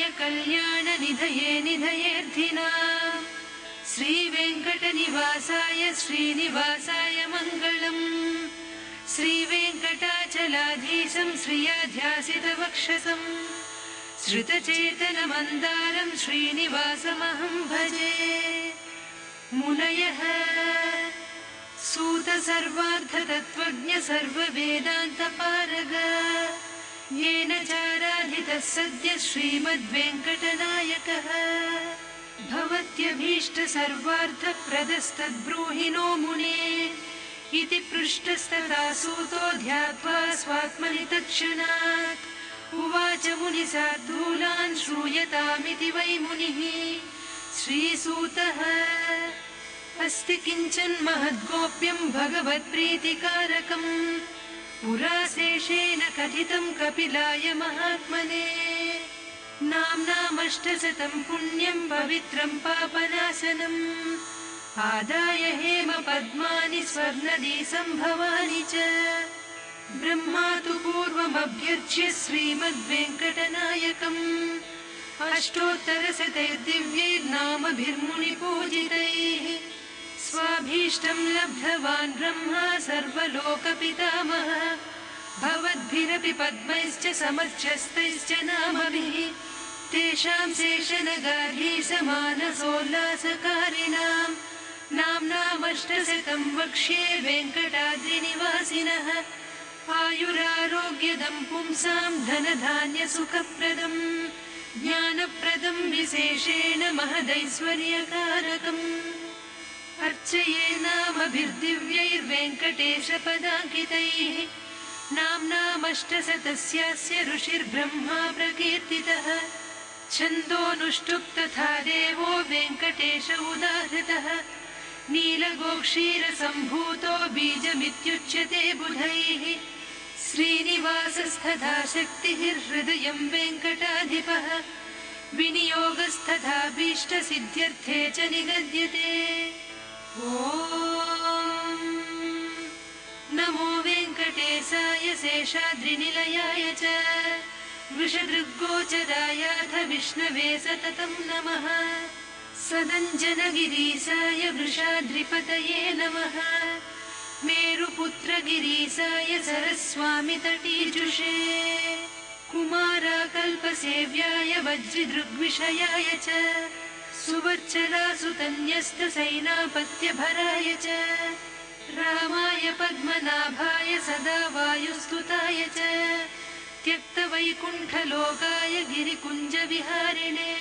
नित्याय कल्याणनिधये निधयेऽर्थिनाम् श्रीवेङ्कटनिवासाय श्रीनिवासाय मङ्गलम् श्रीवेङ्कटाचलाधीशं श्रियाध्यासितवक्षसं श्रुतचेतनमन्दारं श्रीनिवासमहं भजे। मुनयः सूत सर्वार्थतत्त्वज्ञ सर्ववेदान्तपारग येन चाराधितः सद्य श्रीमद्वेङ्कटनायकः भवत्यभीष्ट सर्वार्थप्रदस्तद्ब्रूहि नो मुने इति पृष्टस्तदा सूतो ध्यात्वा स्वात्मनि तत्क्षणात् उवाच मुनिसार्धूलान् श्रूयतामिति वै मुनिः। श्रीसूतः अस्ति किञ्चन महद्गोप्यं भगवत्प्रीतिकारकम् पुरा शेषेण कथितं कपिलाय महात्मने नाम्नामष्टशतं पुण्यं पवित्रं पापनाशनम् आदाय हेम पद्मानि स्वर्णदी सम्भवानि च ब्रह्मा तु पूर्वमभ्यर्च्य श्रीमद्वेङ्कटनायकम् अष्टोत्तरशतैर्दिव्यैर्नामभिर्मुनिपूजितैः स्वाभीष्टं लब्धवान् ब्रह्मा सर्वलोकपितामहः भवद्भिरपि पद्मैश्च समर्चस्तैश्च नामभिः तेषां शेषनगाधीशमानसोल्लासकारिणां नाम्नामष्टशतं वक्ष्ये वेङ्कटाद्रिनिवासिनः आयुरारोग्यदं पुंसां धनधान्यसुखप्रदं ज्ञानप्रदं विशेषेण महदैश्वर्यकारकम् अर्चये नामभिर्दिव्यैर्वेङ्कटेशपदाङ्कितैः नाम्नामष्टशतस्यास्य ऋषिर्ब्रह्मा प्रकीर्तितः छन्दोऽनुष्टुप् तथा देवो वेङ्कटेश उदाहृतः नीलगोक्षीरसम्भूतो बीजमित्युच्यते बुधैः श्रीनिवासस्तथा शक्तिः हृदयं वेङ्कटाधिपः विनियोगस्तथा भीष्टसिद्ध्यर्थे च निगद्यते। ॐ नमो वेङ्कटेशाय शेषाद्रिनिलयाय च वृषदृग्गोचरायाथ विष्णवे सततं नमः सदञ्जनगिरीशाय वृषाद्रिपतये नमः मेरुपुत्रगिरीशाय सरस्वामितटीजुषे कुमाराकल्पसेव्याय वज्रिदृग्विषयाय च सुवर्चलासुतन्यस्तसैनापत्यभराय च रामाय पद्मनाभाय सदा वायुस्तुताय च त्यक्तवैकुण्ठलोकाय गिरिकुञ्जविहारिणे